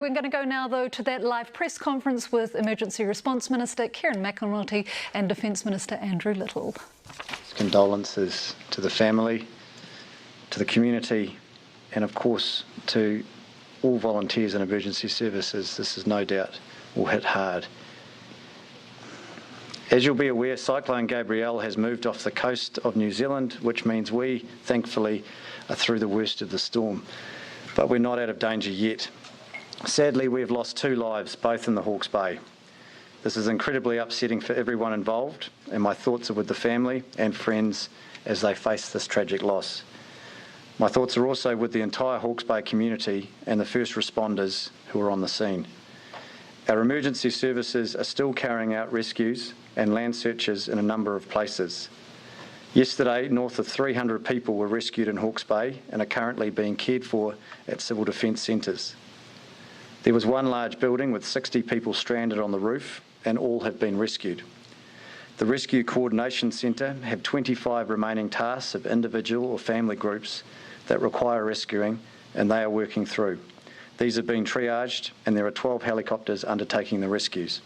We're going to go now, though, to that live press conference with Emergency Response Minister Kieran McAnulty and Defence Minister Andrew Little. Condolences to the family, to the community, and of course to all volunteers in emergency services. This is no doubt will hit hard. As you'll be aware, Cyclone Gabrielle has moved off the coast of New Zealand, which means we, thankfully, are through the worst of the storm. But we're not out of danger yet. Sadly, we've lost 2 lives, both in the Hawke's Bay. This is incredibly upsetting for everyone involved, and my thoughts are with the family and friends as they face this tragic loss. My thoughts are also with the entire Hawke's Bay community and the first responders who are on the scene. Our emergency services are still carrying out rescues and land searches in a number of places. Yesterday, north of 300 people were rescued in Hawke's Bay and are currently being cared for at civil defence centres. There was one large building with 60 people stranded on the roof, and all have been rescued. The Rescue Coordination Centre have 25 remaining tasks of individual or family groups that require rescuing, and they are working through. These have been triaged, and there are 12 helicopters undertaking the rescues.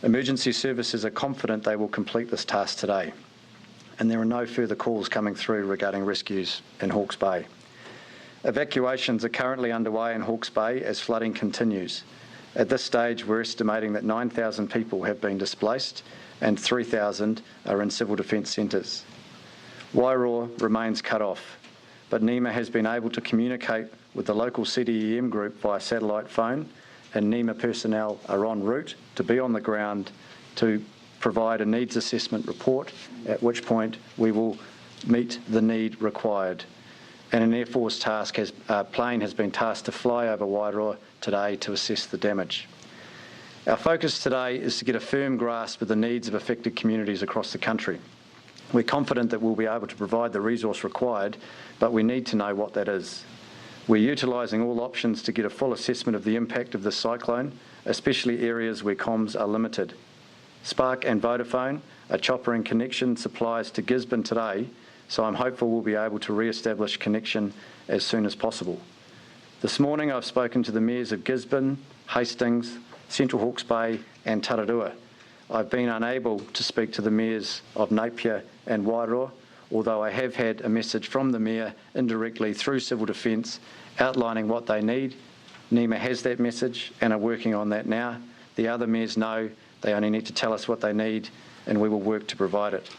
Emergency services are confident they will complete this task today, and there are no further calls coming through regarding rescues in Hawke's Bay. Evacuations are currently underway in Hawke's Bay as flooding continues. At this stage, we're estimating that 9,000 people have been displaced and 3,000 are in civil defence centres. Wairoa remains cut off, but NEMA has been able to communicate with the local CDEM group via satellite phone, and NEMA personnel are en route to be on the ground to provide a needs assessment report, at which point we will meet the need required. And an Air Force plane has been tasked to fly over Wairoa today to assess the damage. Our focus today is to get a firm grasp of the needs of affected communities across the country. We're confident that we'll be able to provide the resource required, but we need to know what that is. We're utilising all options to get a full assessment of the impact of the cyclone, especially areas where comms are limited. Spark and Vodafone are choppering connection supplies to Gisborne today, so I'm hopeful we'll be able to re-establish connection as soon as possible. This morning I've spoken to the mayors of Gisborne, Hastings, Central Hawke's Bay and Tararua. I've been unable to speak to the mayors of Napier and Wairoa, although I have had a message from the mayor indirectly through Civil Defence outlining what they need. NEMA has that message and are working on that now. The other mayors know they only need to tell us what they need and we will work to provide it.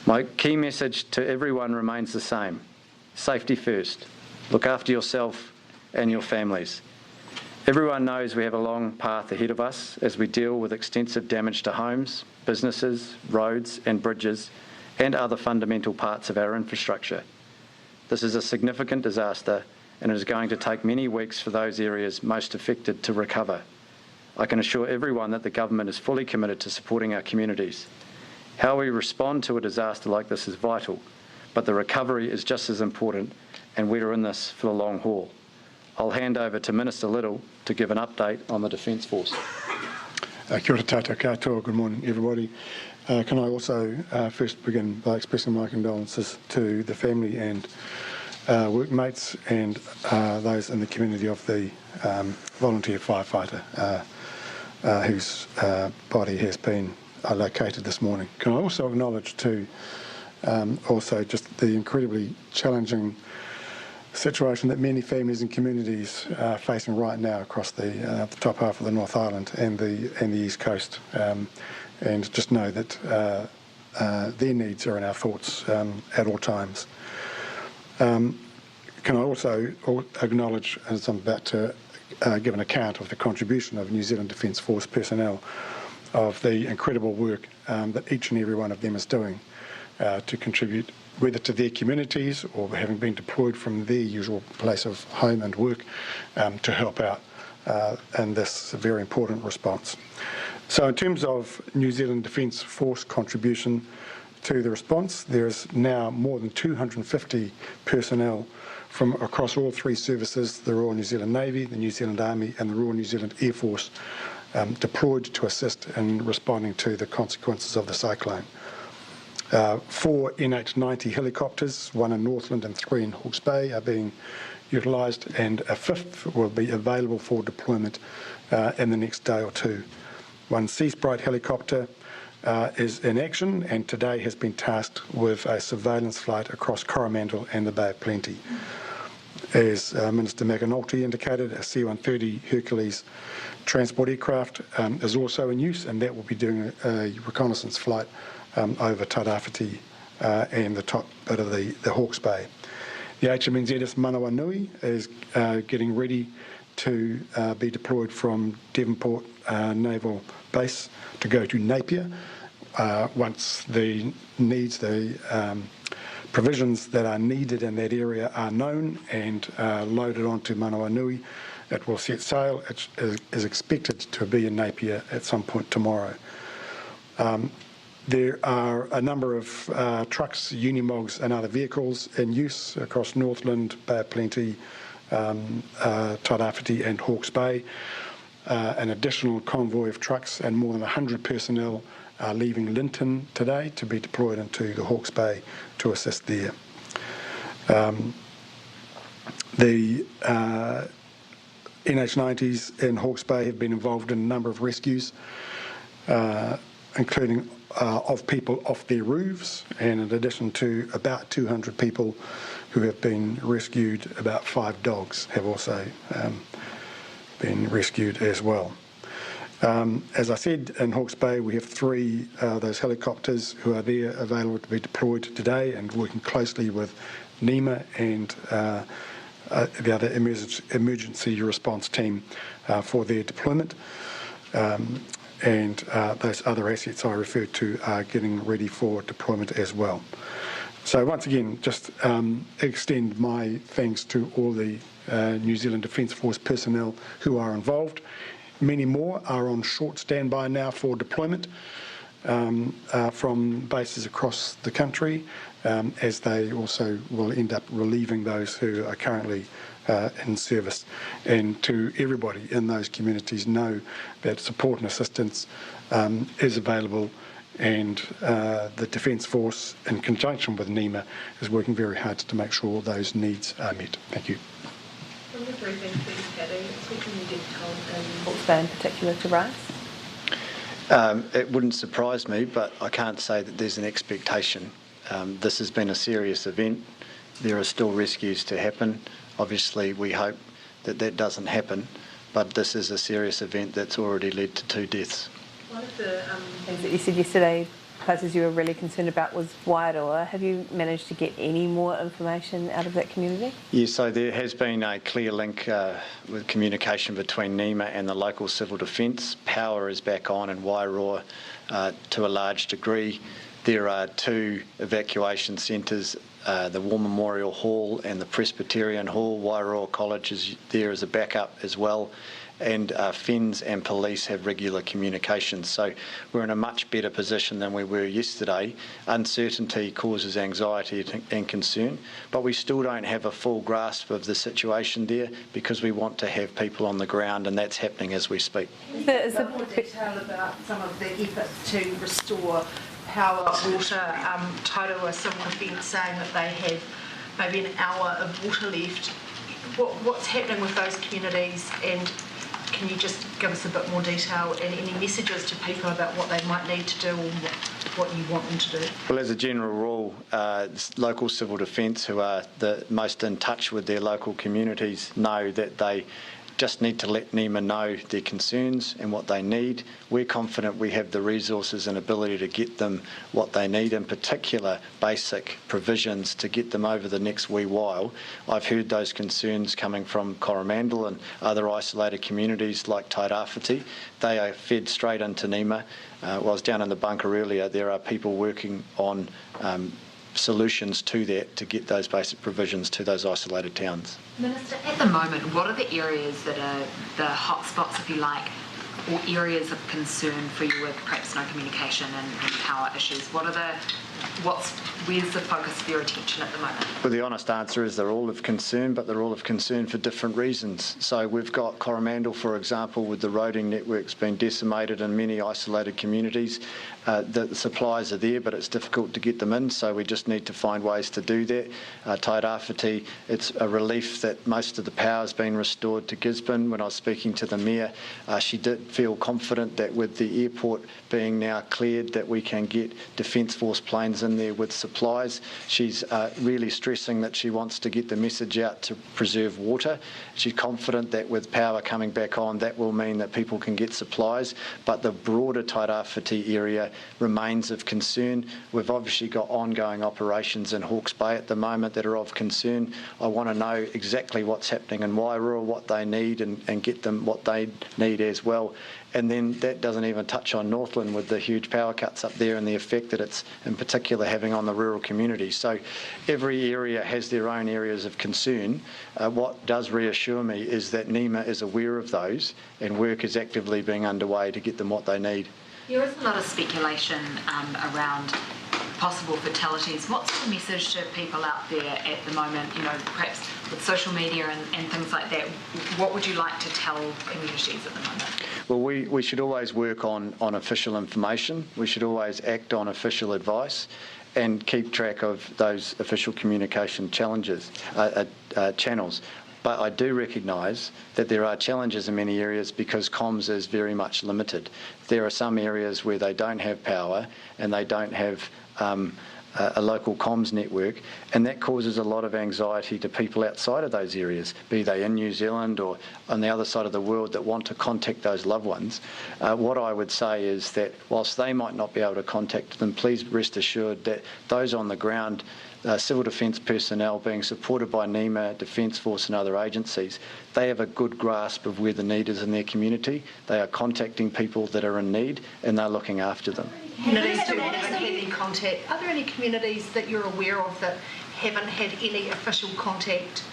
My key message to everyone remains the same. Safety first. Look after yourself and your families. Everyone knows we have a long path ahead of us as we deal with extensive damage to homes, businesses, roads and bridges and other fundamental parts of our infrastructure. This is a significant disaster and it is going to take many weeks for those areas most affected to recover. I can assure everyone that the government is fully committed to supporting our communities. How we respond to a disaster like this is vital, but the recovery is just as important and we're in this for the long haul. I'll hand over to Minister Little to give an update on the Defence Force. Kia ora tātou katoa, good morning everybody. Can I also first begin by expressing my condolences to the family and workmates and those in the community of the volunteer firefighter whose body has been located this morning. Can I also acknowledge too also just the incredibly challenging situation that many families and communities are facing right now across the top half of the North Island and the East Coast, and just know that their needs are in our thoughts at all times. Can I also acknowledge, as I'm about to give an account of the contribution of New Zealand Defence Force personnel, of the incredible work that each and every one of them is doing to contribute, whether to their communities or having been deployed from their usual place of home and work, to help out in this very important response. So in terms of New Zealand Defence Force contribution to the response, there is now more than 250 personnel from across all 3 services, the Royal New Zealand Navy, the New Zealand Army and the Royal New Zealand Air Force, deployed to assist in responding to the consequences of the cyclone. 4 NH-90 helicopters, 1 in Northland and 3 in Hawke's Bay, are being utilised, and a fifth will be available for deployment in the next day or two. One Seasprite helicopter is in action and today has been tasked with a surveillance flight across Coromandel and the Bay of Plenty. As Minister McAnulty indicated, a C-130 Hercules transport aircraft is also in use, and that will be doing a reconnaissance flight over Tairāwhiti and the top bit of the Hawke's Bay. The HMNZS Manawanui is getting ready to be deployed from Devonport Naval Base to go to Napier once the needs, the provisions that are needed in that area are known and loaded onto Manawanui. It will set sail. It is expected to be in Napier at some point tomorrow. There are a number of trucks, unimogs and other vehicles in use across Northland, Bay of Plenty, Tairāwhiti and Hawke's Bay. An additional convoy of trucks and more than 100 personnel are leaving Linton today to be deployed into the Hawke's Bay to assist there. The NH90s in Hawke's Bay have been involved in a number of rescues, including of people off their roofs, and in addition to about 200 people who have been rescued, about 5 dogs have also been rescued as well. As I said, in Hawke's Bay we have 3 those helicopters who are there available to be deployed today and working closely with NEMA and the other emergency response team for their deployment. And those other assets I referred to are getting ready for deployment as well. So once again, just extend my thanks to all the New Zealand Defence Force personnel who are involved. Many more are on short standby now for deployment from bases across the country, as they also will end up relieving those who are currently in service. And to everybody in those communities, know that support and assistance is available, and the Defence Force, in conjunction with NEMA, is working very hard to make sure those needs are met. Thank you. From the briefing, please, Paddy, expecting you get told in Hawke's Bay in particular to rise? It wouldn't surprise me, but I can't say that there's an expectation. This has been a serious event. There are still rescues to happen. Obviously, we hope that that doesn't happen, but this is a serious event that's already led to 2 deaths. One of the things that you said yesterday, places you were really concerned about, was Wairoa. Have you managed to get any more information out of that community? Yes, so there has been a clear link with communication between NEMA and the local civil defence. Power is back on in Wairoa to a large degree. There are 2 evacuation centres, the War Memorial Hall and the Presbyterian Hall. Wairoa College is there as a backup as well. And FENS and police have regular communications. So we're in a much better position than we were yesterday. Uncertainty causes anxiety and concern, but we still don't have a full grasp of the situation there, because we want to have people on the ground, and that's happening as we speak. Is there more detail about some of the efforts to restore power, water? Taurua Civil Defence saying that they have maybe an hour of water left. What's happening with those communities, and can you just give us a bit more detail and any messages to people about what they might need to do or what you want them to do? Well, as a general rule, local civil defence, who are the most in touch with their local communities, know that they just need to let NEMA know their concerns and what they need. We're confident we have the resources and ability to get them what they need, in particular basic provisions to get them over the next wee while. I've heard those concerns coming from Coromandel and other isolated communities like Tairāwhiti. They are fed straight into NEMA. I was down in the bunker earlier. There are people working on solutions to that to get those basic provisions to those isolated towns. Minister, at the moment, what are the areas that are the hot spots, if you like, or areas of concern for you with perhaps no communication and power issues? What are the where's the focus of your attention at the moment? Well, the honest answer is they're all of concern, but they're all of concern for different reasons. So we've got Coromandel, for example, with the roading networks being decimated in many isolated communities. The supplies are there, but it's difficult to get them in, so we just need to find ways to do that. Tairawhiti, it's a relief that most of the power's been restored to Gisborne. When I was speaking to the Mayor, she did feel confident that with the airport being now cleared, that we can get Defence Force planes in there with supplies. She's really stressing that she wants to get the message out to preserve water. She's confident that with power coming back on, that will mean that people can get supplies, but the broader Tairawhiti area remains of concern. We've obviously got ongoing operations in Hawke's Bay at the moment that are of concern. I want to know exactly what's happening in Wairua, what they need, and get them what they need as well. And then that doesn't even touch on Northland with the huge power cuts up there and the effect that it's in particular having on the rural communities. So every area has their own areas of concern. What does reassure me is that NEMA is aware of those and work is actively being underway to get them what they need. There is a lot of speculation around possible fatalities. What's the message to people out there at the moment, perhaps with social media and things like that? What would you like to tell communities at the moment? Well, we should always work on official information. We should always act on official advice and keep track of those official communication channels. But I do recognise that there are challenges in many areas because comms is very much limited. There are some areas where they don't have power and they don't have a local comms network, and that causes a lot of anxiety to people outside of those areas, be they in New Zealand or on the other side of the world that want to contact those loved ones. What I would say is that whilst they might not be able to contact them, please rest assured that those on the ground, civil defence personnel being supported by NEMA, Defence Force and other agencies, they have a good grasp of where the need is in their community. They are contacting people that are in need and they're looking after them. Communities do haven't had any contact. Are there any communities that you're aware of that haven't had any official contact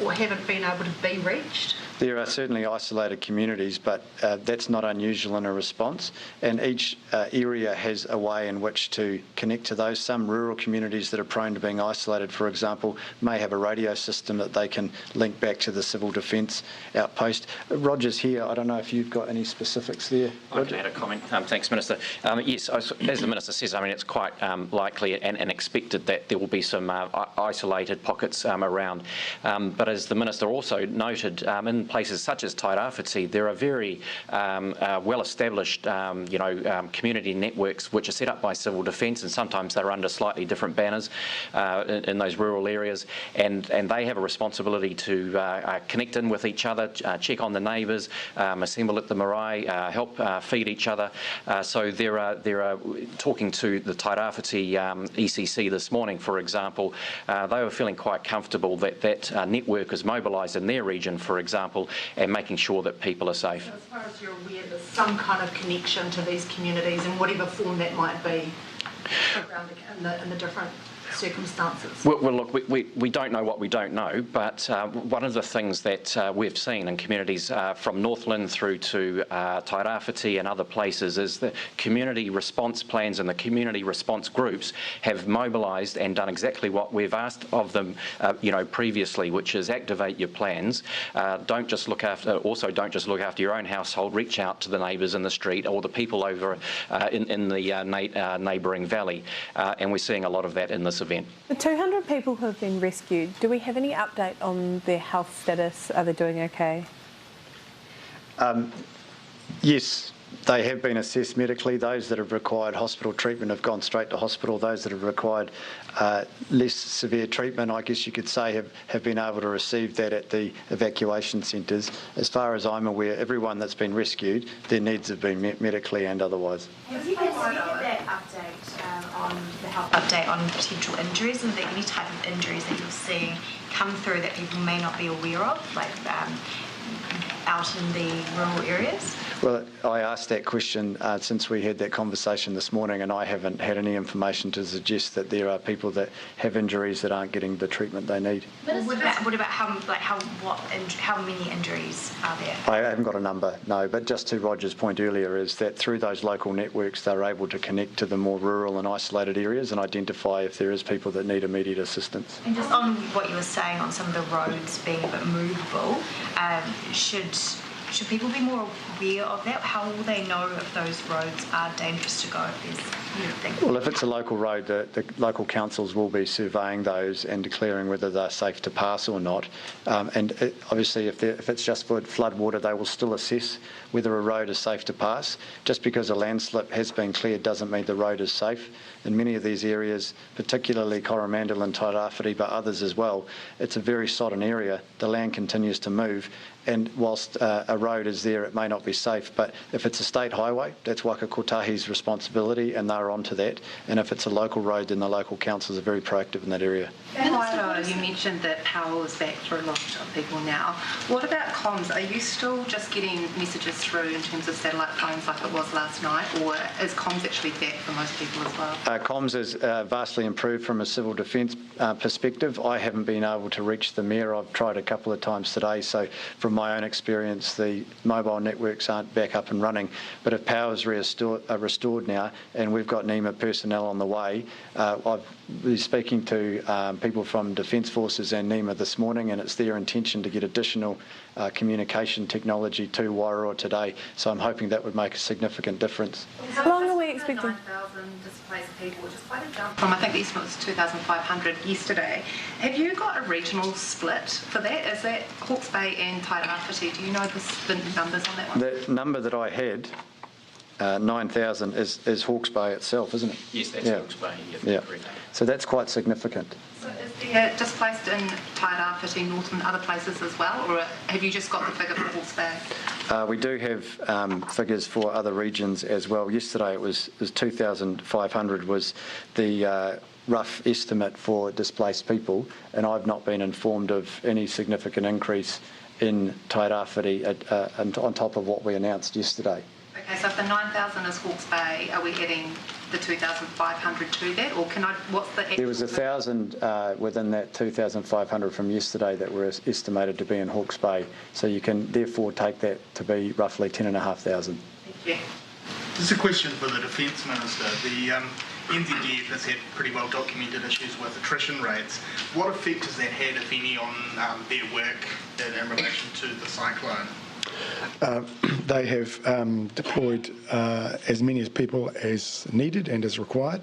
or haven't been able to be reached? There are certainly isolated communities, but that's not unusual in a response. And each area has a way in which to connect to those. Some rural communities that are prone to being isolated, for example, may have a radio system that they can link back to the civil defence outpost. Roger's here. I don't know if you've got any specifics there. I can add a comment. Thanks, Minister. Yes, as the Minister says, it's quite likely and expected that there will be some isolated pockets around. But as the Minister also noted, in places such as Tairawhiti, there are very well-established, community networks which are set up by civil defence, and sometimes they're under slightly different banners in those rural areas, and they have a responsibility to connect in with each other, check on the neighbours, assemble at the marae, help feed each other. So there are talking to the Tairawhiti ECC this morning, for example, they were feeling quite comfortable that network is mobilised in their region, for example, and making sure that people are safe. So as far as you're aware, there's some kind of connection to these communities in whatever form that might be around in the different circumstances? Well, look, we don't know what we don't know, but one of the things that we've seen in communities from Northland through to Tairawhiti and other places is the community response plans and the community response groups have mobilised and done exactly what we've asked of them, previously, which is activate your plans. Don't just look after your own household. Reach out to the neighbours in the street or the people over in the neighbouring valley, and we're seeing a lot of that in this event. The 200 people who have been rescued, do we have any update on their health status? Are they doing okay? Yes, they have been assessed medically. Those that have required hospital treatment have gone straight to hospital. Those that have required less severe treatment, I guess you could say, have been able to receive that at the evacuation centres. As far as I'm aware, everyone that's been rescued, their needs have been met medically and otherwise. Have you guys seen that update on the health update on potential injuries, and are there any type of injuries that you're seeing come through that people may not be aware of, like out in the rural areas? Well, I asked that question since we had that conversation this morning, and I haven't had any information to suggest that there are people that have injuries that aren't getting the treatment they need. What about how many injuries are there? I haven't got a number, no, but just to Roger's point earlier is that through those local networks they're able to connect to the more rural and isolated areas and identify if there is people that need immediate assistance. And just on what you were saying on some of the roads being a bit movable, should people be more aware of that? How will they know if those roads are dangerous to go if there's things? Well, if it's a local road, the local councils will be surveying those and declaring whether they're safe to pass or not. Obviously, if it's just for flood water, they will still assess whether a road is safe to pass. Just because a landslip has been cleared doesn't mean the road is safe. In many of these areas, particularly Coromandel and Tairāwhiti, but others as well, it's a very sodden area. The land continues to move, and whilst a road is there, it may not be safe, but if it's a state highway, that's Waka Kotahi's responsibility, and they're onto that. And if it's a local road, then the local councils are very proactive in that area. You mentioned that power is back for a lot of people now. What about comms? Are you still just getting messages through in terms of satellite phones like it was last night, or is comms actually back for most people as well? Comms is vastly improved from a civil defence perspective. I haven't been able to reach the Mayor. I've tried a couple of times today, so from my own experience, the mobile networks aren't back up and running. But if power is restored now, and we've got NEMA personnel on the way, I've been speaking to people from Defence Forces and NEMA this morning, and it's their intention to get additional communication technology to Wairoa today. So I'm hoping that would make a significant difference. How long are we expecting? 9,000 displaced people, which is quite a jump from, I think the estimate was 2,500 yesterday. Have you got a regional split for that? Is that Hawke's Bay and Tairāwhiti? Do you know the numbers on that one? The number that I had, 9,000, is Hawke's Bay itself, isn't it? Yes, that's Hawke's Bay. Yeah. So that's quite significant. So is there displaced in Tairāwhiti, North and other places as well, or have you just got the figure for Hawke's Bay? We do have figures for other regions as well. Yesterday it was 2,500 was the rough estimate for displaced people, and I've not been informed of any significant increase in Tairāwhiti on top of what we announced yesterday. Okay, so if the 9,000 is Hawke's Bay, are we adding the 2,500 to that, or what's the... There was 1,000 within that 2,500 from yesterday that were estimated to be in Hawke's Bay, so you can therefore take that to be roughly 10,500. Thank you. This is a question for the Defence Minister. The NZDF has had pretty well documented issues with attrition rates. What effect has that had, if any, on their work in relation to the cyclone? They have deployed as many as people as needed and as required.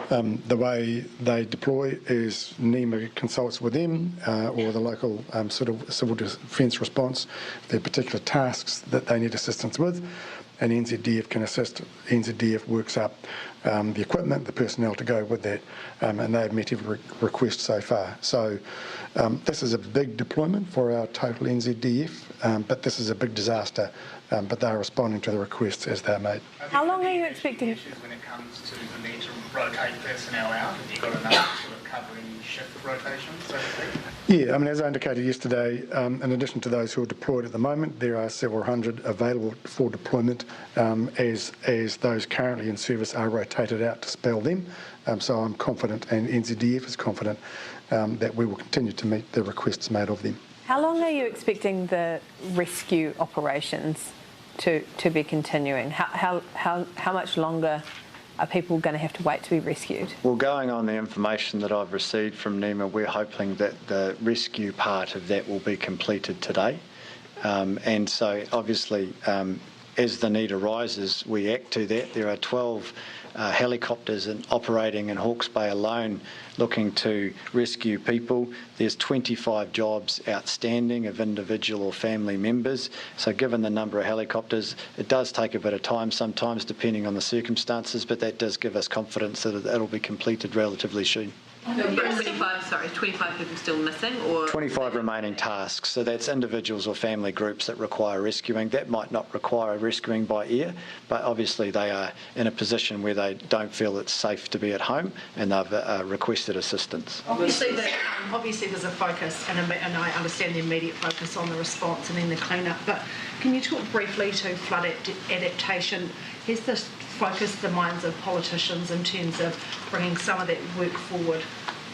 The way they deploy is NEMA consults with them or the local civil defence response, their particular tasks that they need assistance with, and NZDF can assist. NZDF works up the equipment, the personnel to go with that, and they've met every request so far. So this is a big deployment for our total NZDF, but this is a big disaster, but they're responding to the requests as they're made. How long are you expecting? Issues when it comes to the need to rotate personnel out? Have you got enough to sort of cover any shift rotations, so to speak? Yeah, I mean, as I indicated yesterday, in addition to those who are deployed at the moment, there are several hundred available for deployment as those currently in service are rotated out to spell them. So I'm confident, and NZDF is confident, that we will continue to meet the requests made of them. How long are you expecting the rescue operations to be continuing? How much longer are people going to have to wait to be rescued? Well, going on the information that I've received from NEMA, we're hoping that the rescue part of that will be completed today. And so obviously, as the need arises, we act to that. There are 12 helicopters operating in Hawke's Bay alone looking to rescue people. There's 25 jobs outstanding of individual or family members. So given the number of helicopters, it does take a bit of time sometimes depending on the circumstances, but that does give us confidence that it'll be completed relatively soon. 25 people still missing, or 25 remaining tasks, so that's individuals or family groups that require rescuing. That might not require rescuing by air, but obviously they are in a position where they don't feel it's safe to be at home and they've requested assistance. Obviously there's a focus, and I understand the immediate focus on the response and then the clean-up, but can you talk briefly to flood adaptation? Has this focused the minds of politicians in terms of bringing some of that work forward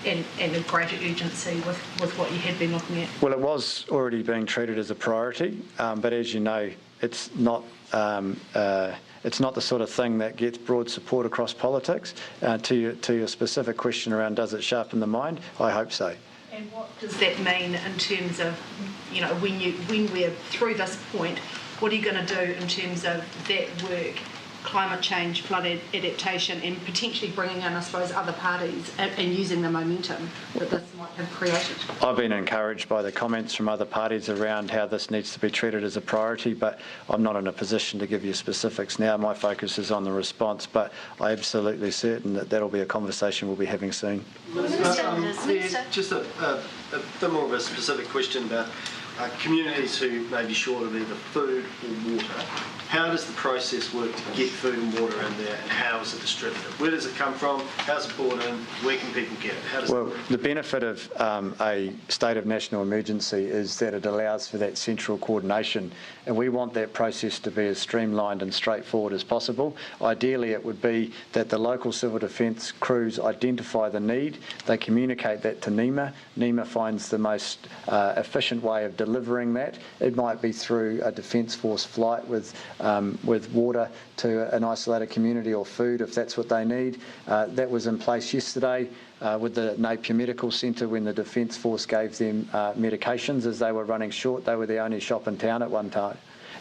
and a greater urgency with what you had been looking at? Well, it was already being treated as a priority, but as you know, it's not the sort of thing that gets broad support across politics. To your specific question around does it sharpen the mind, I hope so. And what does that mean in terms of, when we're through this point, what are you going to do in terms of that work, climate change, flood adaptation, and potentially bringing in, I suppose, other parties and using the momentum that this might have created? I've been encouraged by the comments from other parties around how this needs to be treated as a priority, but I'm not in a position to give you specifics now. My focus is on the response, but I'm absolutely certain that that'll be a conversation we'll be having soon. Just a bit more of a specific question about communities who may be short of either food or water. How does the process work to get food and water in there, and how is it distributed? Where does it come from? How's it brought in? Where can people get it? Well, the benefit of a state of national emergency is that it allows for that central coordination, and we want that process to be as streamlined and straightforward as possible. Ideally, it would be that the local civil defence crews identify the need, they communicate that to NEMA. NEMA finds the most efficient way of delivering that. It might be through a Defence Force flight with water to an isolated community, or food if that's what they need. That was in place yesterday with the Napier Medical Centre when the Defence Force gave them medications as they were running short. They were the only shop in town at one time.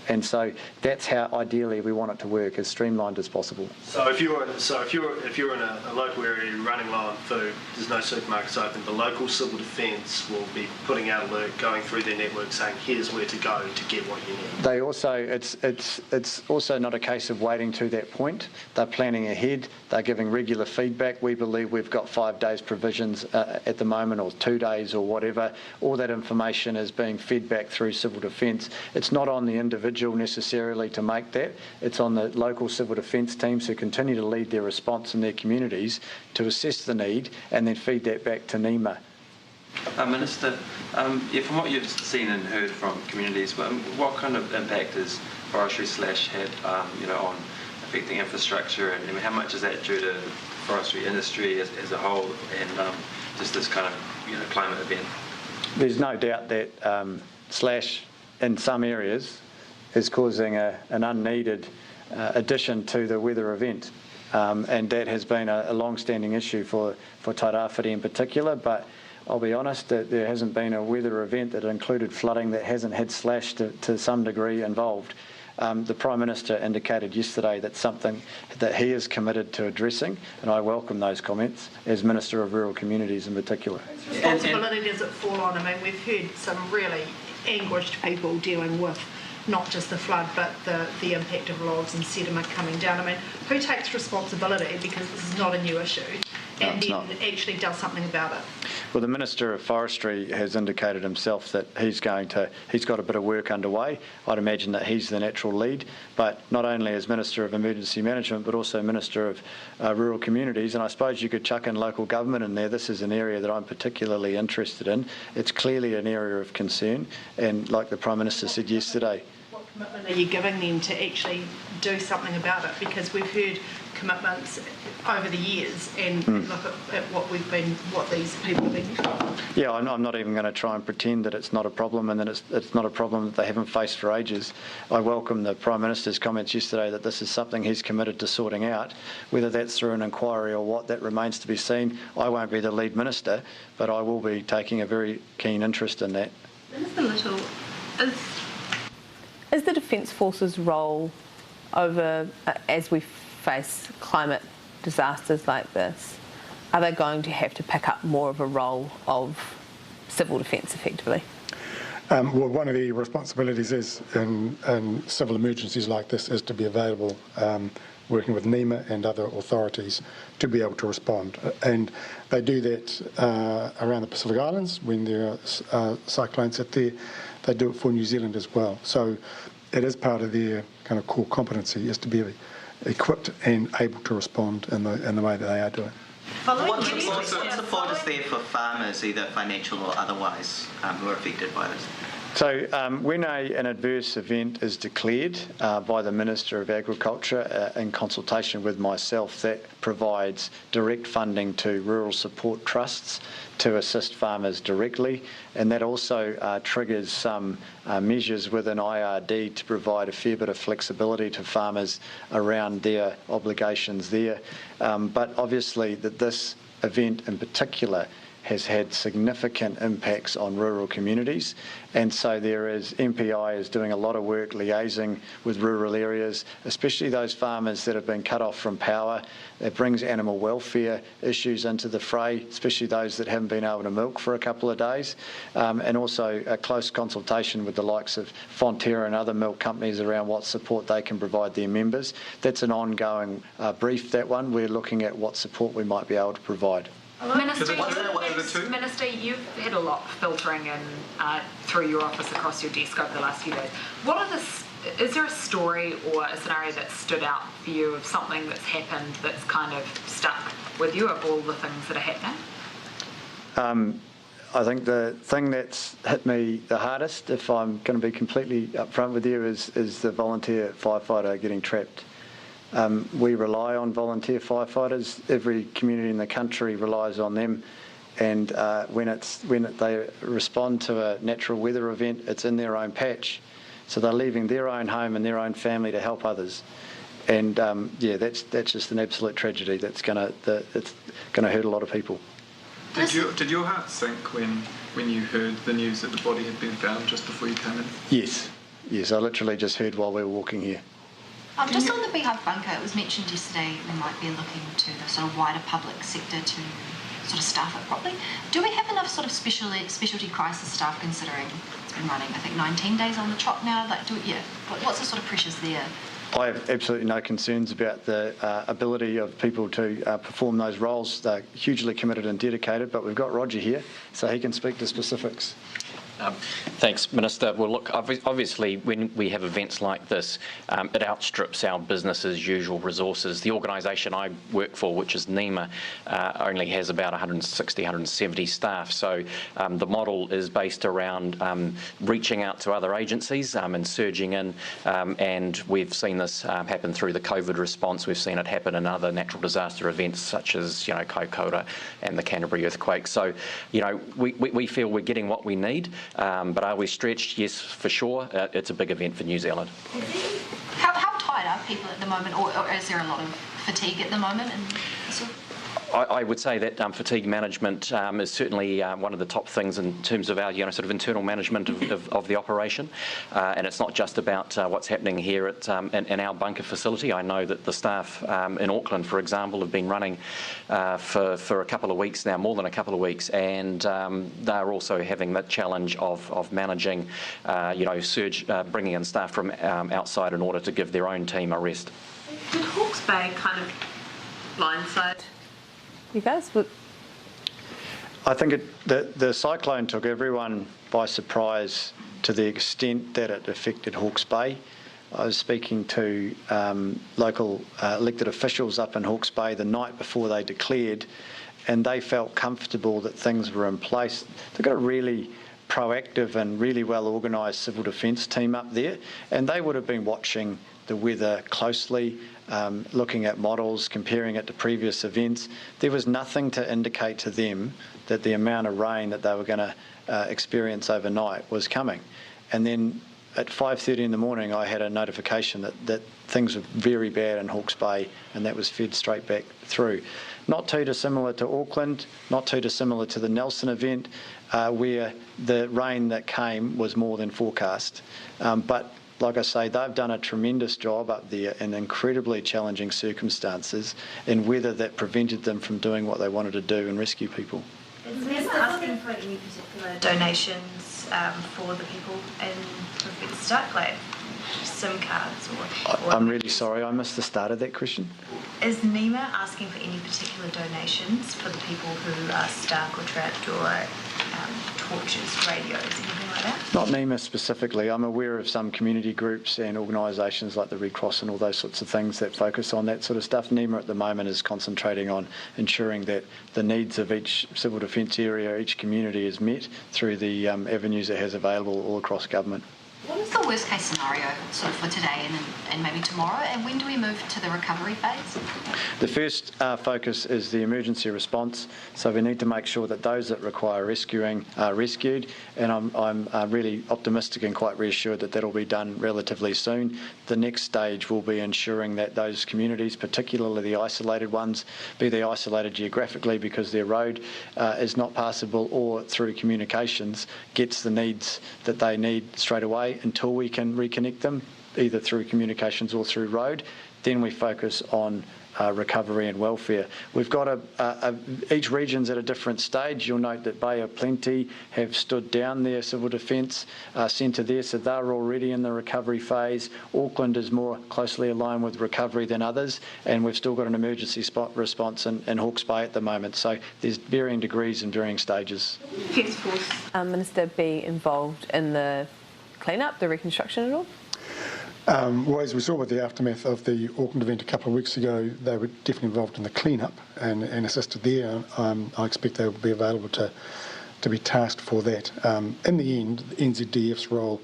And so that's how ideally we want it to work, as streamlined as possible. So if you're in a local area running low on food, there's no supermarkets open, the local civil defence will be putting out alert, going through their network, saying here's where to go to get what you need. They also, it's also not a case of waiting to that point. They're planning ahead. They're giving regular feedback. We believe we've got 5 days provisions at the moment, or 2 days, or whatever. All that information is being fed back through civil defence. It's not on the individual necessarily to make that. It's on the local civil defence teams who continue to lead their response in their communities to assess the need and then feed that back to NEMA. Minister, from what you've seen and heard from communities, what kind of impact has forestry slash had on affecting infrastructure, and how much is that due to forestry industry as a whole, and just this kind of climate event? There's no doubt that slash in some areas is causing an unneeded addition to the weather event. And that has been a long-standing issue for Tairāwhiti in particular, but I'll be honest that there hasn't been a weather event that included flooding that hasn't had slash to some degree involved. The Prime Minister indicated yesterday that's something that he is committed to addressing, and I welcome those comments as Minister of Rural Communities in particular. Whose responsibility does it fall on? I mean, we've heard some really anguished people dealing with not just the flood, but the impact of logs and sediment coming down. I mean, who takes responsibility, because this is not a new issue, and then actually does something about it? Well, the Minister of Forestry has indicated himself that he's got a bit of work underway. I'd imagine that he's the natural lead, but not only as Minister of Emergency Management, but also Minister of Rural Communities, and I suppose you could chuck in local government in there. This is an area that I'm particularly interested in. It's clearly an area of concern, and like the Prime Minister said yesterday, what commitment are you giving them to actually do something about it? Because we've heard commitments over the years, and look at what these people have been doing. Yeah, I'm not even going to try and pretend that it's not a problem, and that it's not a problem that they haven't faced for ages. I welcome the Prime Minister's comments yesterday that this is something he's committed to sorting out. Whether that's through an inquiry or what, that remains to be seen. I won't be the lead minister, but I will be taking a very keen interest in that. Minister Little, is the Defence Force's role over, as we face climate disasters like this, are they going to have to pick up more of a role of civil defence effectively? Well, one of the responsibilities is in civil emergencies like this is to be available working with NEMA and other authorities to be able to respond. And they do that around the Pacific Islands when there are cyclones hit there. They do it for New Zealand as well. So it is part of their kind of core competency, is to be equipped and able to respond in the way that they are doing. What support is there for farmers, either financial or otherwise, who are affected by this? So when an adverse event is declared by the Minister of Agriculture in consultation with myself, that provides direct funding to rural support trusts to assist farmers directly, and that also triggers some measures within IRD to provide a fair bit of flexibility to farmers around their obligations there. But obviously that this event in particular has had significant impacts on rural communities, and so MPI is doing a lot of work liaising with rural areas, especially those farmers that have been cut off from power. It brings animal welfare issues into the fray, especially those that haven't been able to milk for a couple of days, and also a close consultation with the likes of Fonterra and other milk companies around what support they can provide their members. That's an ongoing brief, that one. We're looking at what support we might be able to provide. Minister, you've had a lot filtering in through your office across your desk over the last few days. Is there a story or a scenario that stood out for you of something that's happened that's kind of stuck with you of all the things that are happening? I think the thing that's hit me the hardest, if I'm going to be completely upfront with you, is the volunteer firefighter getting trapped. We rely on volunteer firefighters. Every community in the country relies on them, and when they respond to a natural weather event, it's in their own patch, so they're leaving their own home and their own family to help others. And that's just an absolute tragedy. It's going to hurt a lot of people. Did your heart sink when you heard the news that the body had been found just before you came in? Yes. I literally just heard while we were walking here. Just on the Beehive bunker, it was mentioned yesterday we might be looking to the sort of wider public sector to sort of staff it properly. Do we have enough sort of specialty crisis staff, considering it's been running, I think, 19 days on the trot now? What's the sort of pressures there? I have absolutely no concerns about the ability of people to perform those roles. They're hugely committed and dedicated, but we've got Roger here, so he can speak to specifics. Thanks, Minister. Well, look, obviously, when we have events like this, it outstrips our business as usual resources. The organisation I work for, which is NEMA, only has about 160, 170 staff. So the model is based around reaching out to other agencies and surging in, and we've seen this happen through the COVID response. We've seen it happen in other natural disaster events such as, Kaikoura and the Canterbury earthquake. So, we feel we're getting what we need. But are we stretched? Yes, for sure. It's a big event for New Zealand. How tired are people at the moment, or is there a lot of fatigue at the moment? I would say that fatigue management is certainly one of the top things in terms of our sort of internal management of the operation, and it's not just about what's happening here in our bunker facility. I know that the staff in Auckland, for example, have been running for a couple of weeks now, more than a couple of weeks, and they're also having that challenge of managing surge, bringing in staff from outside in order to give their own team a rest. Did Hawke's Bay kind of blindside you guys? I think the cyclone took everyone by surprise to the extent that it affected Hawke's Bay. I was speaking to local elected officials up in Hawke's Bay the night before they declared, and they felt comfortable that things were in place. They've got a really proactive and really well organised civil defence team up there, and they would have been watching the weather closely, looking at models, comparing it to previous events. There was nothing to indicate to them that the amount of rain that they were going to experience overnight was coming. And then at 5:30 in the morning, I had a notification that things were very bad in Hawke's Bay, and that was fed straight back through. Not too dissimilar to Auckland, not too dissimilar to the Nelson event, where the rain that came was more than forecast. But like I say, they've done a tremendous job up there in incredibly challenging circumstances and weather that prevented them from doing what they wanted to do and rescue people. Is NESTA asking for any particular donations for the people in Stuck? SIM cards? Or I'm really sorry, I missed the start of that question. Is NEMA asking for any particular donations for the people who are stuck or trapped, or torches, radios, anything like that? Not NEMA specifically. I'm aware of some community groups and organisations like the Red Cross and all those sorts of things that focus on that sort of stuff. NEMA at the moment is concentrating on ensuring that the needs of each civil defence area, each community is met through the avenues it has available all across government. What is the worst case scenario sort of for today and maybe tomorrow, and when do we move to the recovery phase? The first focus is the emergency response, so we need to make sure that those that require rescuing are rescued, and I'm really optimistic and quite reassured that that'll be done relatively soon. The next stage will be ensuring that those communities, particularly the isolated ones, be they isolated geographically because their road is not passable or through communications, gets the needs that they need straight away until we can reconnect them, either through communications or through road. Then we focus on recovery and welfare. We've got each region's at a different stage. You'll note that Bay of Plenty have stood down their civil defence centre there, so they're already in the recovery phase. Auckland is more closely aligned with recovery than others, and we've still got an emergency response in Hawke's Bay at the moment. So there's varying degrees and varying stages. Defence Force Minister be involved in the clean-up, the reconstruction at all? Well, as we saw with the aftermath of the Auckland event a couple of weeks ago, they were definitely involved in the clean-up and assisted there. I expect they will be available to be tasked for that. In the end, NZDF's role,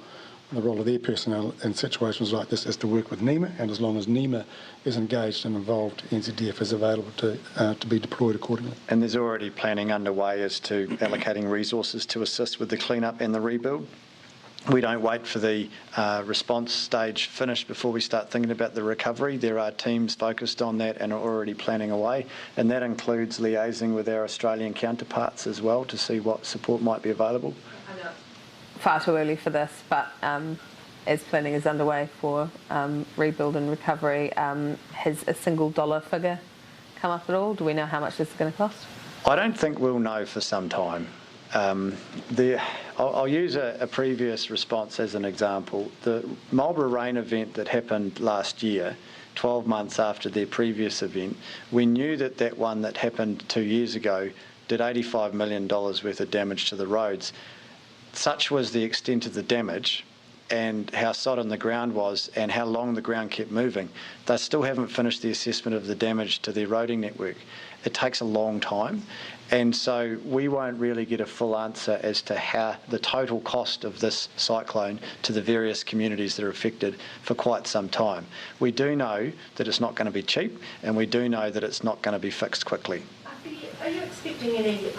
the role of their personnel in situations like this is to work with NEMA, and as long as NEMA is engaged and involved, NZDF is available to be deployed accordingly. And there's already planning underway as to allocating resources to assist with the clean-up and the rebuild. We don't wait for the response stage finished before we start thinking about the recovery. There are teams focused on that and are already planning away, and that includes liaising with our Australian counterparts as well to see what support might be available. I know far too early for this, but as planning is underway for rebuild and recovery, has a single dollar figure come up at all? Do we know how much this is going to cost? I don't think we'll know for some time. I'll use a previous response as an example. The Marlborough rain event that happened last year, 12 months after their previous event, we knew that that one that happened 2 years ago did $85 million worth of damage to the roads. Such was the extent of the damage and how sodden the ground was and how long the ground kept moving. They still haven't finished the assessment of the damage to their roading network. It takes a long time, and so we won't really get a full answer as to how the total cost of this cyclone to the various communities that are affected for quite some time. We do know that it's not going to be cheap, and we do know that it's not going to be fixed quickly. Are you expecting any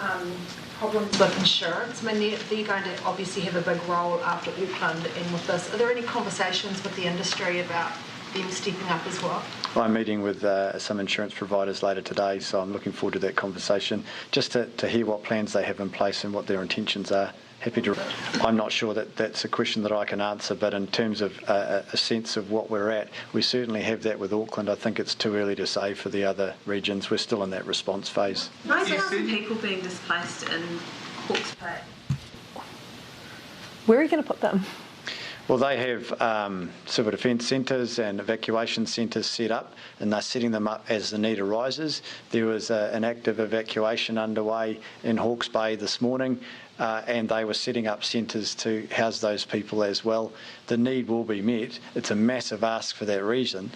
problems with insurance? I mean, they're going to obviously have a big role after Auckland and with this. Are there any conversations with the industry about them stepping up as well? I'm meeting with some insurance providers later today, so I'm looking forward to that conversation, just to hear what plans they have in place and what their intentions are. Happy to. I'm not sure that that's a question that I can answer, but in terms of a sense of what we're at, we certainly have that with Auckland. I think it's too early to say for the other regions. We're still in that response phase. 9,000 people being displaced in Hawke's Bay. Where are you going to put them? Well, they have civil defence centres and evacuation centres set up, and they're setting them up as the need arises. There was an active evacuation underway in Hawke's Bay this morning, and they were setting up centres to house those people as well. The need will be met. It's a massive ask for that region,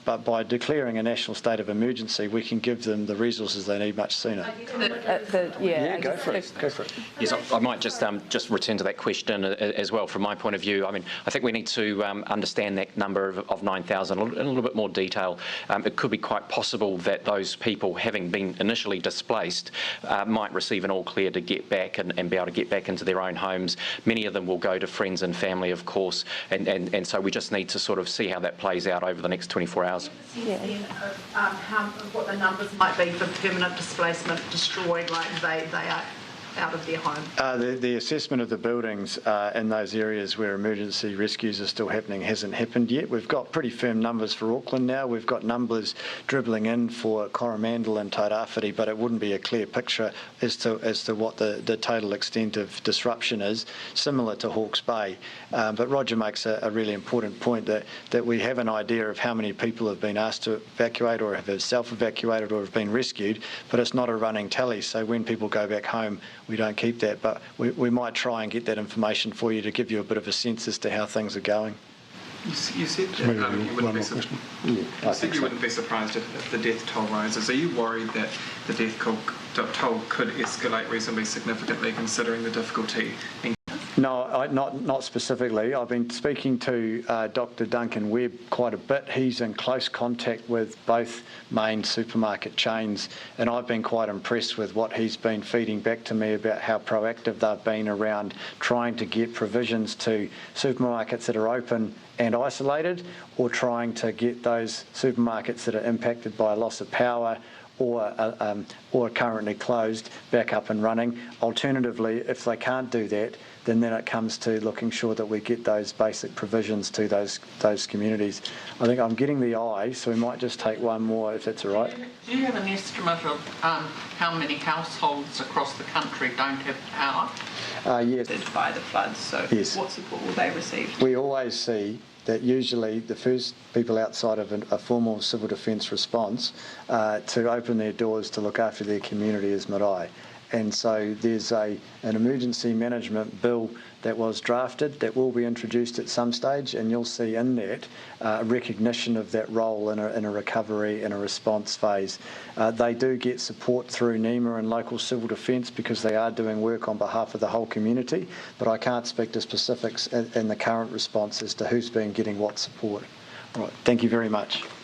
but by declaring a national state of emergency, we can give them the resources they need much sooner. Go for it. Yes, I might just return to that question as well. From my point of view, I mean, I think we need to understand that number of 9,000 in a little bit more detail. It could be quite possible that those people, having been initially displaced, might receive an all clear to get back and be able to get back into their own homes. Many of them will go to friends and family, of course, and so we just need to sort of see how that plays out over the next 24 hours. What the numbers might be for permanent displacement, destroyed, like they are out of their home? The assessment of the buildings in those areas where emergency rescues are still happening hasn't happened yet. We've got pretty firm numbers for Auckland now. We've got numbers dribbling in for Coromandel and Tairāwhiti, but it wouldn't be a clear picture as to what the total extent of disruption is, similar to Hawke's Bay. But Roger makes a really important point that we have an idea of how many people have been asked to evacuate or have self-evacuated or have been rescued, but it's not a running tally. So when people go back home, we don't keep that. But we might try and get that information for you to give you a bit of a sense as to how things are going. You said that you wouldn't be surprised if the death toll rises. Are you worried that the death toll could escalate reasonably significantly, considering the difficulty in... No, not specifically. I've been speaking to Dr. Duncan Webb quite a bit. He's in close contact with both main supermarket chains, and I've been quite impressed with what he's been feeding back to me about how proactive they've been around trying to get provisions to supermarkets that are open and isolated, or trying to get those supermarkets that are impacted by loss of power or currently closed back up and running. Alternatively, if they can't do that, then it comes to looking sure that we get those basic provisions to those communities. I think I'm getting the eye, so we might just take one more if that's all right. Do you have an estimate of how many households across the country don't have power? Yes. By the floods, so yes. What support will they receive? We always see that usually the first people outside of a formal civil defence response to open their doors to look after their community is marae. And so there's an emergency management bill that was drafted that will be introduced at some stage, and you'll see in that a recognition of that role in a recovery and a response phase. They do get support through NEMA and local civil defence because they are doing work on behalf of the whole community, but I can't speak to specifics in the current response as to who's been getting what support. All right, thank you very much.